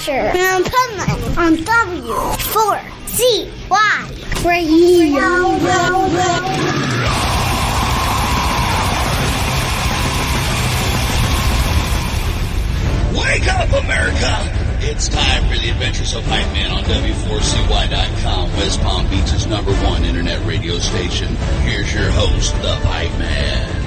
adventure in Pipeman on W4CY Radio. Wake up, America! It's time for the Adventures of Pipeman on W4CY.com, West Palm Beach's #1 internet radio station. Here's your host, the Pipeman.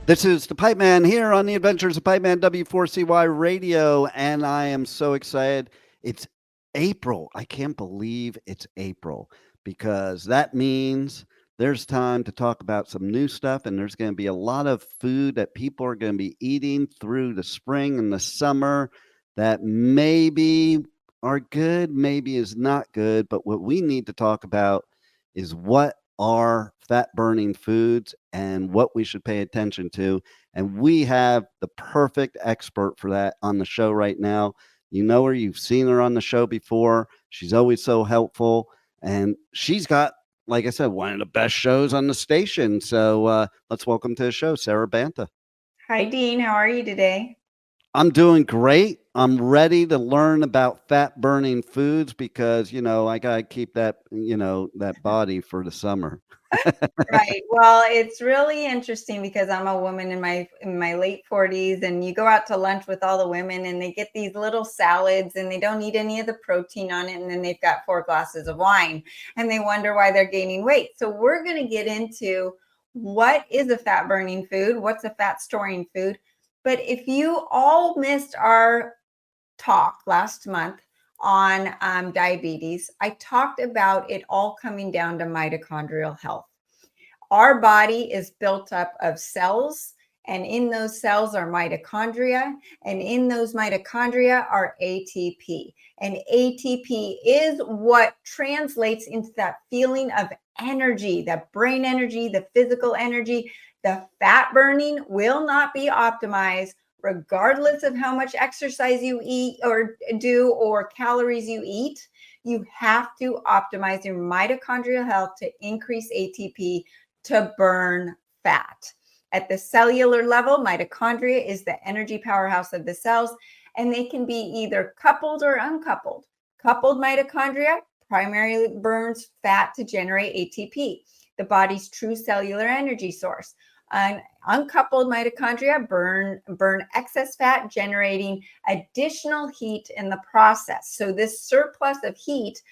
This is the Pipeman here on the Adventures of Pipeman W4CY Radio, and I am so excited. It's April. I can't believe it's April, because that means there's time to talk about some new stuff, and there's going to be a lot of food that people are going to be eating through the spring and the summer that maybe are good, maybe is not good. But what we need to talk about is what are fat-burning foods and what we should pay attention to. And we have the perfect expert for that on the show right now. You know her, you've seen her on the show before. She's always so helpful. And she's got, like I said, one of the best shows on the station. So let's welcome to the show, Sara Banta. Hi, Dean. How are you today? I'm doing great. I'm ready to learn about fat burning foods because, you know, I got to keep that, you know, that body for the summer. Right. Well, it's really interesting because I'm a woman in my late 40s, and you go out to lunch with all the women and they get these little salads and they don't eat any of the protein on it. And then they've got 4 glasses of wine and they wonder why they're gaining weight. So we're going to get into what is a fat burning food, what's a fat storing food. But if you all missed our talk last month on diabetes, I talked about it all coming down to mitochondrial health. Our body is built up of cells, and in those cells are mitochondria, and in those mitochondria are ATP. And ATP is what translates into that feeling of energy, that brain energy, the physical energy. The fat burning will not be optimized regardless of how much exercise you eat or do or calories you eat. You have to optimize your mitochondrial health to increase ATP to burn fat. At the cellular level, mitochondria is the energy powerhouse of the cells, and they can be either coupled or uncoupled. Coupled mitochondria primarily burns fat to generate ATP, the body's true cellular energy source. Uncoupled mitochondria burn excess fat, generating additional heat in the process. So this surplus of heat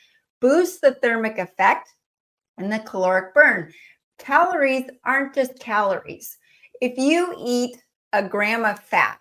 boosts the thermic effect and the caloric burn. Calories aren't just calories. If you eat a gram of fat,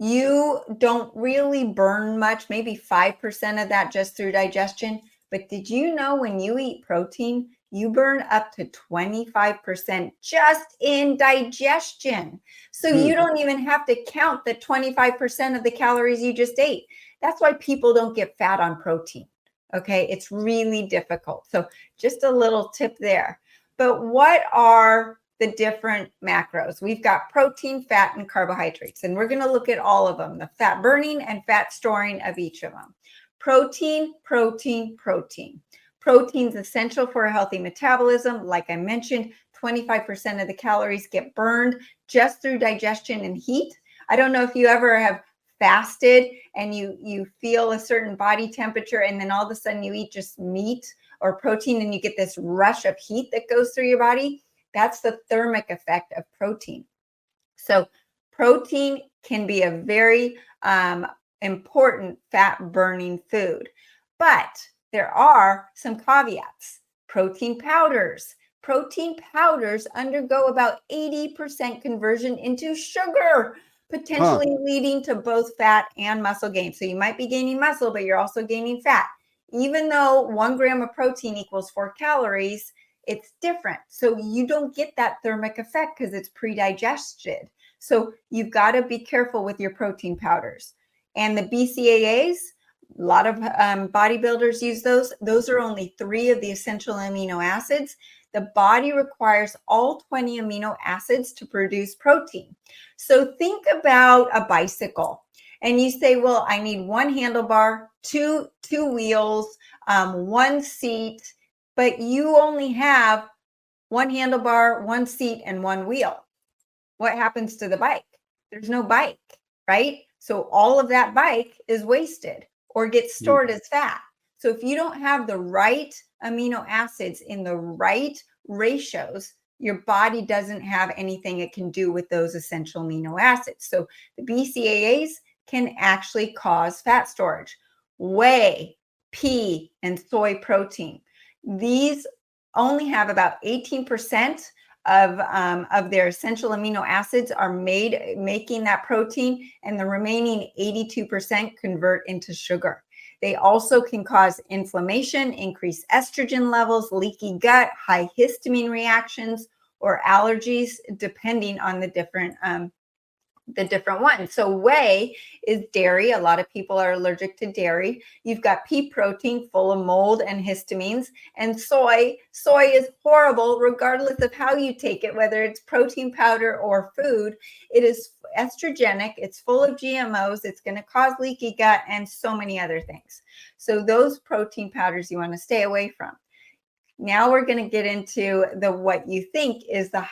you don't really burn much, maybe 5% of that just through digestion. But did you know when you eat protein, you burn up to 25% just in digestion? So you don't even have to count the 25% of the calories you just ate. That's why people don't get fat on protein. Okay, it's really difficult. So just a little tip there. But what are the different macros? We've got protein, fat, and carbohydrates, and we're going to look at all of them, the fat burning and fat storing of each of them. Protein, protein, protein. Protein's essential for a healthy metabolism. Like I mentioned, 25% of the calories get burned just through digestion and heat. I don't know if you ever have fasted and you feel a certain body temperature, and then all of a sudden you eat just meat or protein and you get this rush of heat that goes through your body. That's the thermic effect of protein. So protein can be a very important fat burning food, but there are some caveats. Protein powders undergo about 80% conversion into sugar, potentially leading to both fat and muscle gain. So you might be gaining muscle, but you're also gaining fat. Even though 1 gram of protein equals 4 calories, it's different. So you don't get that thermic effect because it's pre-digested. So you've got to be careful with your protein powders. And the BCAAs, a lot of bodybuilders use those. Those are only 3 of the essential amino acids. The body requires all 20 amino acids to produce protein. So think about a bicycle. And you say, well, I need 1 handlebar, two wheels, 1 seat, but you only have 1 handlebar, 1 seat, and 1 wheel. What happens to the bike? There's no bike, right? So all of that bike is wasted or gets stored as fat. So if you don't have the right amino acids in the right ratios, your body doesn't have anything it can do with those essential amino acids. So the BCAAs can actually cause fat storage. Whey, pea, and soy protein. These only have about 18% of their essential amino acids are making that protein, and the remaining 82% convert into sugar. They also can cause inflammation, increase estrogen levels, leaky gut, high histamine reactions, or allergies, depending on the different ones. So whey is dairy. A lot of people are allergic to dairy. You've got pea protein full of mold and histamines, and soy. Soy is horrible regardless of how you take it, whether it's protein powder or food. It is estrogenic. It's full of GMOs. It's going to cause leaky gut and so many other things. So those protein powders you want to stay away from. Now we're going to get into what you think is the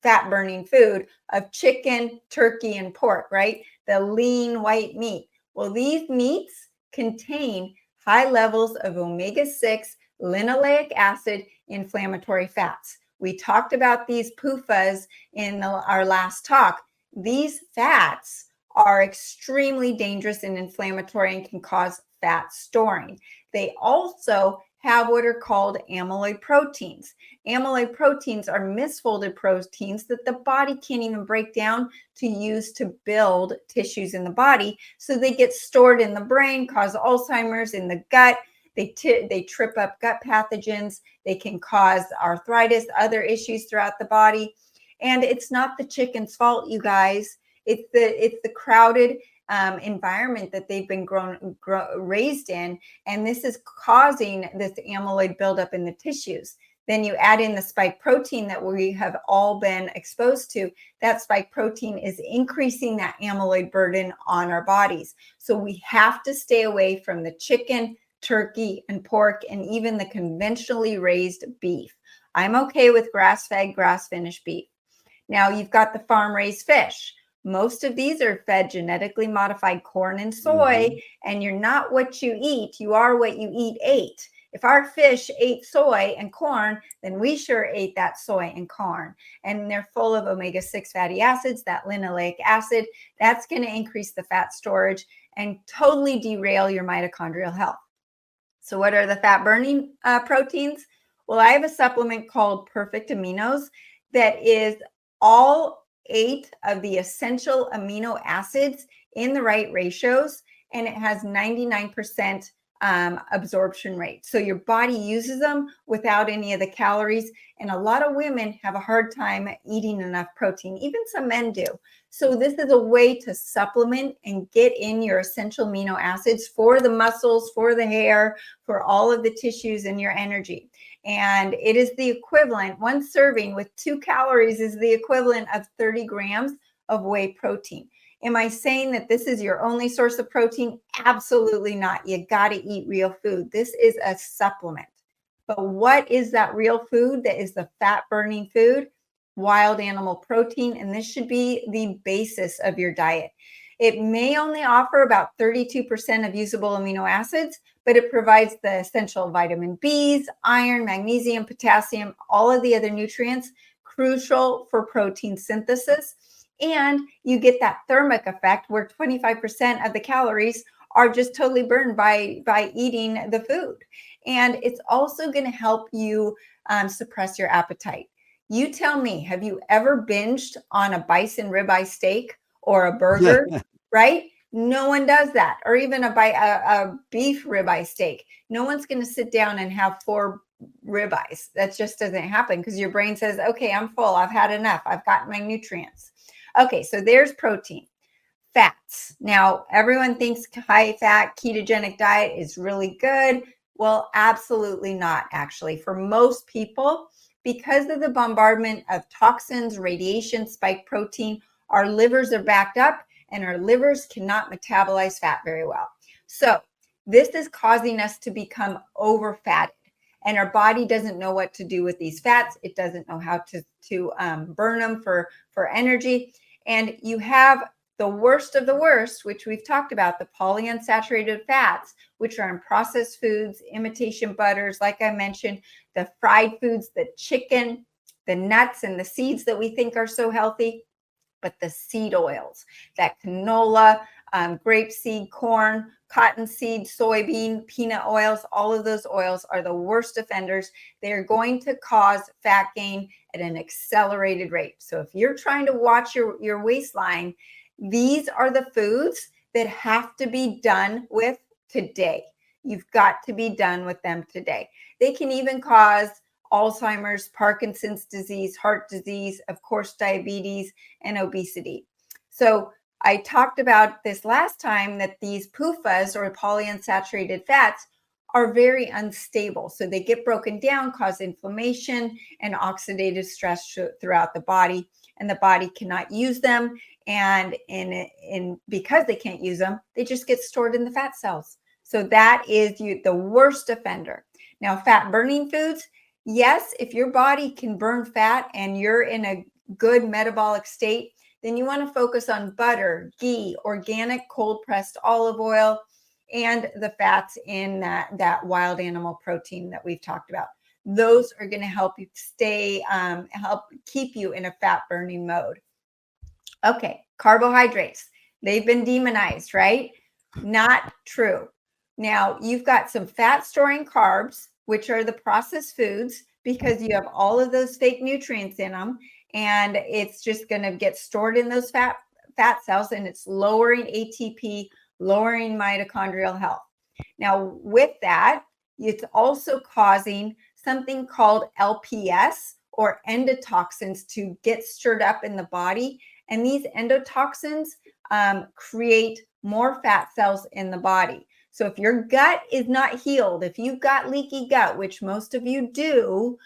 fat burning food of chicken, turkey, and pork, right? The lean white meat. Well, these meats contain high levels of omega-6 linoleic acid inflammatory fats. We talked about these PUFAs in our last talk. These fats are extremely dangerous and inflammatory and can cause fat storing. They also have what are called amyloid proteins. Amyloid proteins are misfolded proteins that the body can't even break down to use to build tissues in the body. So they get stored in the brain, cause Alzheimer's in the gut. They trip up gut pathogens. They can cause arthritis, other issues throughout the body. And it's not the chicken's fault, you guys. It's the crowded environment that they've been raised in, and this is causing this amyloid buildup in the tissues. Then you add in the spike protein that we have all been exposed to. That spike protein is increasing that amyloid burden on our bodies. So we have to stay away from the chicken, turkey, and pork, and even the conventionally raised beef. I'm okay with grass-fed, grass-finished beef. Now you've got the farm-raised fish. Most of these are fed genetically modified corn and soy, and you're not what you eat, you are what you ate. If our fish ate soy and corn, then we sure ate that soy and corn. And they're full of omega-6 fatty acids, that linoleic acid. That's going to increase the fat storage and totally derail your mitochondrial health. So what are the fat-burning proteins? Well, I have a supplement called Perfect Aminos that is all 8 of the essential amino acids in the right ratios, and it has 99% absorption rate. So your body uses them without any of the calories, and a lot of women have a hard time eating enough protein. Even some men do. So this is a way to supplement and get in your essential amino acids for the muscles, for the hair, for all of the tissues and your energy. And it is the equivalent, one serving with 2 calories is the equivalent of 30 grams of whey protein. Am I saying that this is your only source of protein? Absolutely not. You got to eat real food. This is a supplement. But what is that real food that is the fat burning food? Wild animal protein. And this should be the basis of your diet. It may only offer about 32% of usable amino acids, but it provides the essential vitamin Bs, iron, magnesium, potassium, all of the other nutrients crucial for protein synthesis. And you get that thermic effect where 25% of the calories are just totally burned by eating the food. And it's also going to help you suppress your appetite. You tell me, have you ever binged on a bison ribeye steak or a burger, right? No one does that. Or even a beef ribeye steak. No one's going to sit down and have 4 ribeyes. That just doesn't happen because your brain says, okay, I'm full. I've had enough. I've got my nutrients. Okay, so there's protein. Fats. Now, everyone thinks high-fat ketogenic diet is really good. Well, absolutely not, actually. For most people, because of the bombardment of toxins, radiation, spike protein, our livers are backed up and our livers cannot metabolize fat very well. So this is causing us to become over-fatted, and our body doesn't know what to do with these fats. It doesn't know how to burn them for energy. And you have the worst of the worst, which we've talked about, the polyunsaturated fats, which are in processed foods, imitation butters, like I mentioned, the fried foods, the chicken, the nuts and the seeds that we think are so healthy, but the seed oils, that canola, grapeseed, corn, cottonseed, soybean, peanut oils, all of those oils are the worst offenders. They're going to cause fat gain at an accelerated rate. So if you're trying to watch your waistline, these are the foods that have to be done with today. You've got to be done with them today. They can even cause Alzheimer's, Parkinson's disease, heart disease, of course, diabetes, and obesity. So I talked about this last time that these PUFAs, or polyunsaturated fats, are very unstable. So they get broken down, cause inflammation and oxidative stress throughout the body, and the body cannot use them. And because they can't use them, they just get stored in the fat cells. So that is the worst offender. Now, fat burning foods, yes, if your body can burn fat and you're in a good metabolic state, then you want to focus on butter, ghee, organic cold pressed olive oil, and the fats in that wild animal protein that we've talked about. Those are going to help you help keep you in a fat burning mode. Okay, carbohydrates. They've been demonized, right? Not true. Now, you've got some fat storing carbs, which are the processed foods, because you have all of those fake nutrients in them, and it's just going to get stored in those fat cells, and it's lowering ATP, lowering mitochondrial health. Now, with that, it's also causing something called LPS, or endotoxins, to get stirred up in the body. And these endotoxins create more fat cells in the body. So if your gut is not healed, if you've got leaky gut, which most of you do,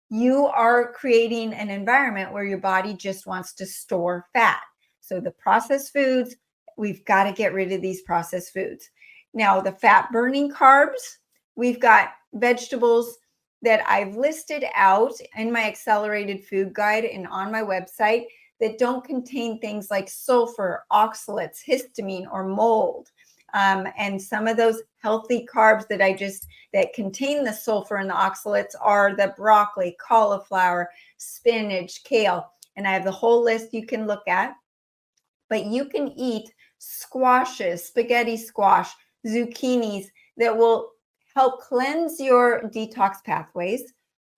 you are creating an environment where your body just wants to store fat. So the processed foods, we've got to get rid of these processed foods. Now, the fat burning carbs, we've got vegetables that I've listed out in my accelerated food guide and on my website that don't contain things like sulfur, oxalates, histamine, or mold. And some of those healthy carbs that contain the sulfur and the oxalates are the broccoli, cauliflower, spinach, kale. And I have the whole list you can look at. But you can eat squashes, spaghetti squash, zucchinis that will help cleanse your detox pathways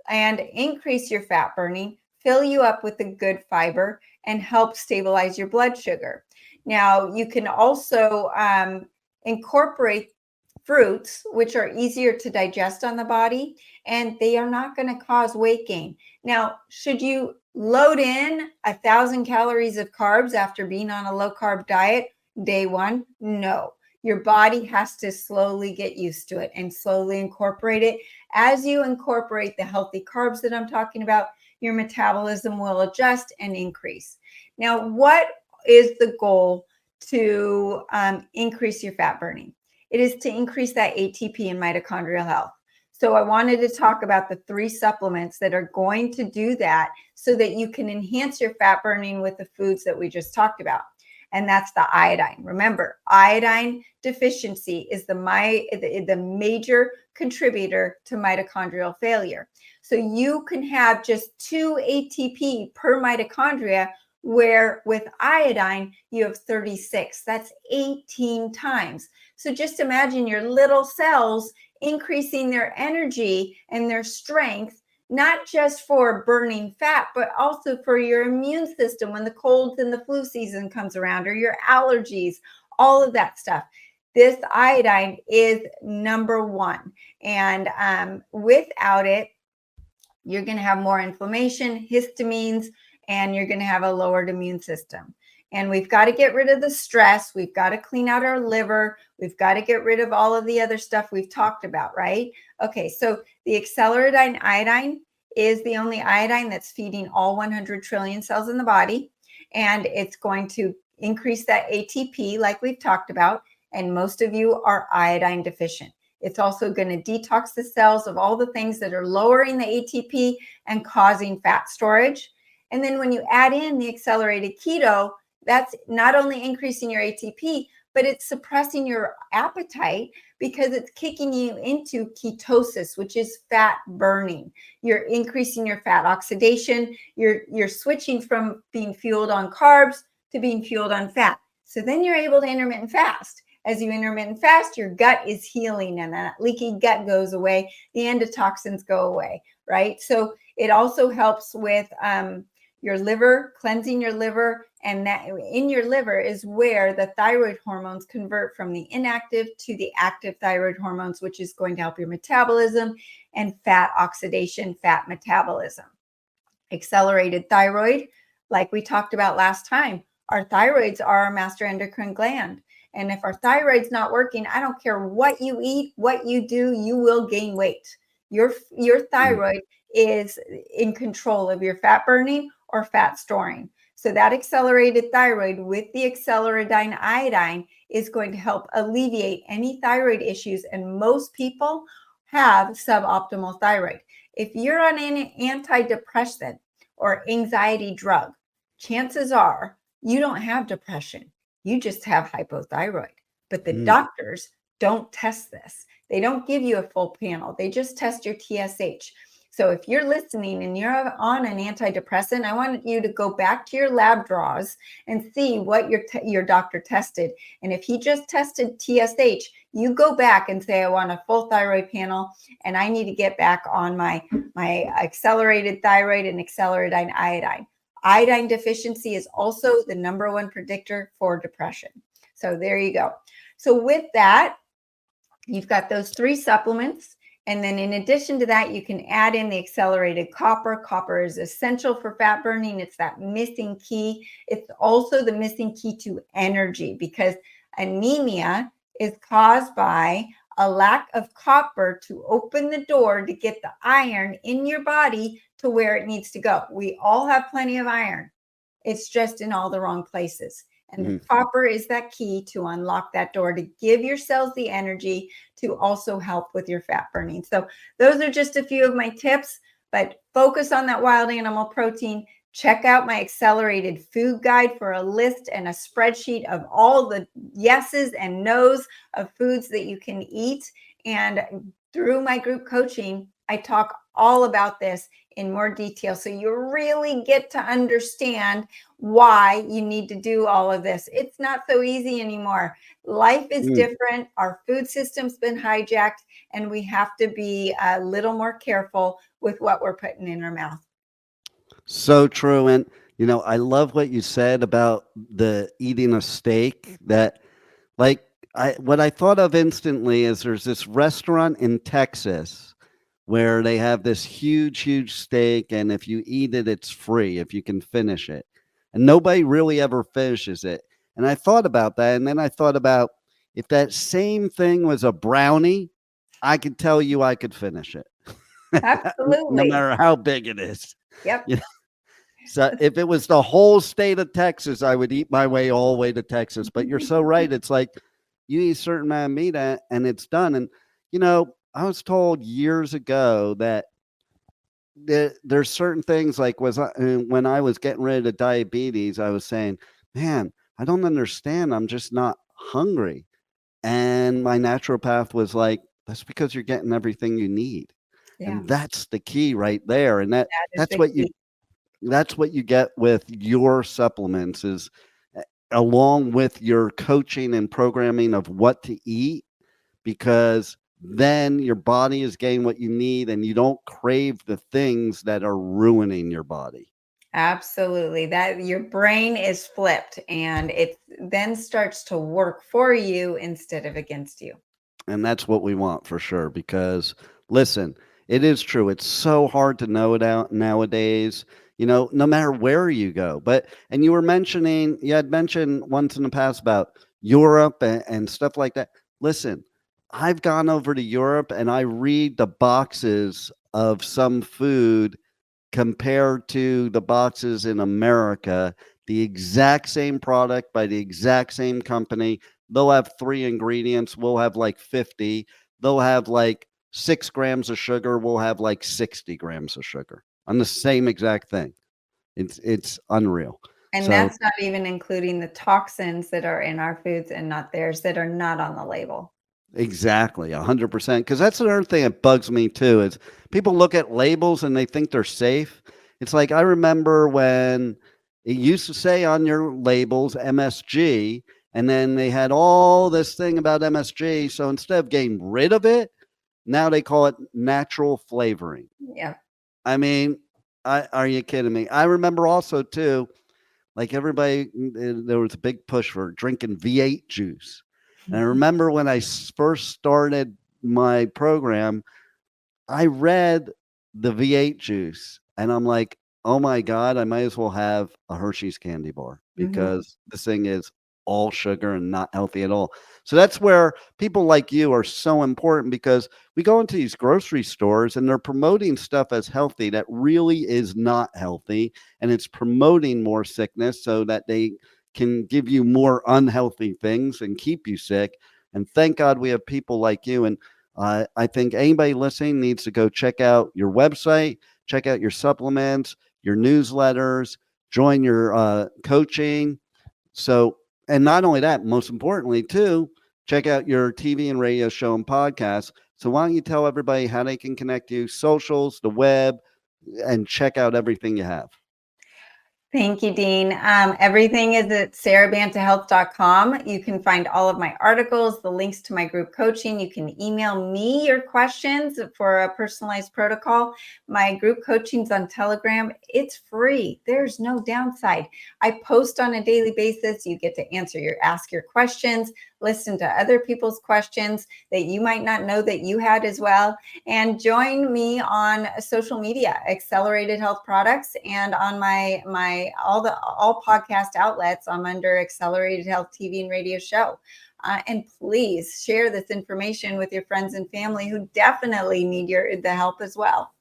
and increase your fat burning, fill you up with the good fiber, and help stabilize your blood sugar. Now, you can also incorporate fruits, which are easier to digest on the body, and they are not going to cause weight gain. Now, should you load in 1,000 calories of carbs after being on a low carb diet day one? No. Your body has to slowly get used to it and slowly incorporate it. As you incorporate the healthy carbs that I'm talking about, your metabolism will adjust and increase. Now, what is the goal to increase your fat burning? It is to increase that ATP and mitochondrial health. So I wanted to talk about the 3 supplements that are going to do that so that you can enhance your fat burning with the foods that we just talked about. And that's the iodine. Remember, iodine deficiency is the major contributor to mitochondrial failure. So you can have just 2 ATP per mitochondria, where with iodine, you have 36. That's 18 times. So just imagine your little cells increasing their energy and their strength, not just for burning fat, but also for your immune system when the colds and the flu season comes around, or your allergies, all of that stuff. This iodine is number 1. And without it, you're going to have more inflammation, histamines, and you're going to have a lowered immune system. And we've got to get rid of the stress. We've got to clean out our liver. We've got to get rid of all of the other stuff we've talked about, right? Okay, so the accelerated iodine is the only iodine that's feeding all 100 trillion cells in the body. And it's going to increase that ATP like we've talked about. And most of you are iodine deficient. It's also going to detox the cells of all the things that are lowering the ATP and causing fat storage. And then when you add in the accelerated keto, that's not only increasing your ATP, but it's suppressing your appetite because it's kicking you into ketosis, which is fat burning. You're increasing your fat oxidation. You're switching from being fueled on carbs to being fueled on fat. So then you're able to intermittent fast. As you intermittent fast, your gut is healing and that leaky gut goes away. The endotoxins go away, right? So it also helps with your liver, cleansing your liver. And that in your liver is where the thyroid hormones convert from the inactive to the active thyroid hormones, which is going to help your metabolism and fat oxidation, fat metabolism. Accelerated thyroid, like we talked about last time, our thyroids are our master endocrine gland. And if our thyroid's not working, I don't care what you eat, what you do, you will gain weight. Your thyroid is in control of your fat burning or fat storing. So that accelerated thyroid with the acceleradine iodine is going to help alleviate any thyroid issues. And most people have suboptimal thyroid. If you're on an antidepressant or anxiety drug, chances are you don't have depression. You just have hypothyroid. But the doctors don't test this. They don't give you a full panel. They just test your TSH. So if you're listening and you're on an antidepressant, I want you to go back to your lab draws and see what your doctor tested. And if he just tested TSH, you go back and say, I want a full thyroid panel and I need to get back on my accelerated thyroid and accelerated iodine. Iodine deficiency is also the number one predictor for depression. So there you go. So with that, you've got those 3 supplements. And then in addition to that, you can add in the accelerated copper. Copper is essential for fat burning. It's that missing key. It's also the missing key to energy because anemia is caused by a lack of copper to open the door to get the iron in your body to where it needs to go. We all have plenty of iron. It's just in all the wrong places. And the copper is that key to unlock that door to give your cells the energy to also help with your fat burning. So those are just a few of my tips, but focus on that wild animal protein. Check out my accelerated food guide for a list and a spreadsheet of all the yeses and nos of foods that you can eat. And through my group coaching, I talk all about this in more detail. So you really get to understand why you need to do all of this. It's not so easy anymore. Life is different. Our food system's been hijacked, and we have to be a little more careful with what we're putting in our mouth. So true. And, I love what you said about the eating a steak that what I thought of instantly is there's this restaurant in Texas where they have this huge steak. And if you eat it, it's free if you can finish it. And nobody really ever finishes it. And I thought about that. And then I thought about if that same thing was a brownie, I could tell you I could finish it. Absolutely. No matter how big it is. Yep. So if it was the whole state of Texas, I would eat my way all the way to Texas. But you're so right. It's like you eat a certain amount of meat and it's done. And, I was told years ago that there's certain things like when I was getting rid of diabetes, I was saying, man, I don't understand. I'm just not hungry. And my naturopath was like, that's because you're getting everything you need. Yeah. And that's the key right there. And that's what you get with your supplements is along with your coaching and programming of what to eat, because then your body is getting what you need and you don't crave the things that are ruining your body. Absolutely. That your brain is flipped and it then starts to work for you instead of against you. And that's what we want for sure, because listen, it is true. It's so hard to know it out nowadays, no matter where you go. And you had mentioned once in the past about Europe and stuff like that. Listen, I've gone over to Europe and I read the boxes of some food compared to the boxes in America, the exact same product by the exact same company. They'll have 3 ingredients. We'll have like 50. They'll have like 6 grams of sugar. We'll have like 60 grams of sugar on the same exact thing. It's unreal. And So that's not even including the toxins that are in our foods and not theirs that are not on the label. exactly, 100%. Because that's another thing that bugs me too is people look at labels and they think they're safe. It's like I remember when it used to say on your labels MSG, and then they had all this thing about MSG. So instead of getting rid of it, now they call it natural flavoring. Yeah. I mean, are you kidding me? I remember also too, like everybody, there was a big push for drinking V8 juice. And I remember when I first started my program, I read the V8 juice and I'm like, oh my God, I might as well have a Hershey's candy bar because this thing is all sugar and not healthy at all. So that's where people like you are so important because we go into these grocery stores and they're promoting stuff as healthy that really is not healthy. And it's promoting more sickness so that they can give you more unhealthy things and keep you sick. And thank God we have people like you. And I think anybody listening needs to go check out your website, check out your supplements, your newsletters, join your coaching. So, and not only that, most importantly, too, check out your TV and radio show and podcast. So why don't you tell everybody how they can connect you, socials, the web, and check out everything you have. Thank you, Dean. Everything is at sarabantahealth.com. You can find all of my articles, the links to my group coaching. You can email me your questions for a personalized protocol. My group coaching's on Telegram. It's free. There's no downside. I post on a daily basis. You get to ask your questions, listen to other people's questions that you might not know that you had as well. And join me on social media, Accelerated Health Products, and on all podcast outlets. I'm under Accelerated Health TV and Radio Show. And please share this information with your friends and family who definitely need the help as well.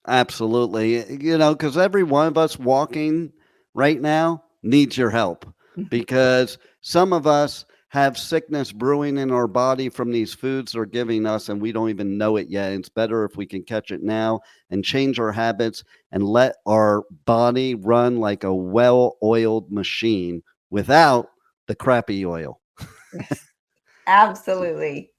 Absolutely. You know, because every one of us walking right now needs your help because some of us have sickness brewing in our body from these foods they're giving us and we don't even know it yet. It's better if we can catch it now and change our habits and let our body run like a well-oiled machine without the crappy oil. Yes, absolutely.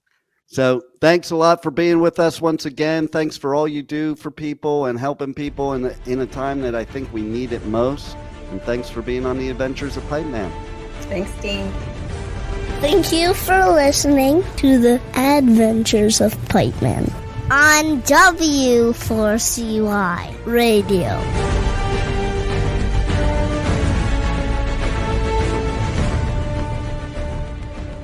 So thanks a lot for being with us once again. Thanks for all you do for people and helping people in a time that I think we need it most. And thanks for being on the Adventures of Pipe Man. Thanks, Dean. Thank you for listening to the Adventures of Pipe Man on W4CY Radio.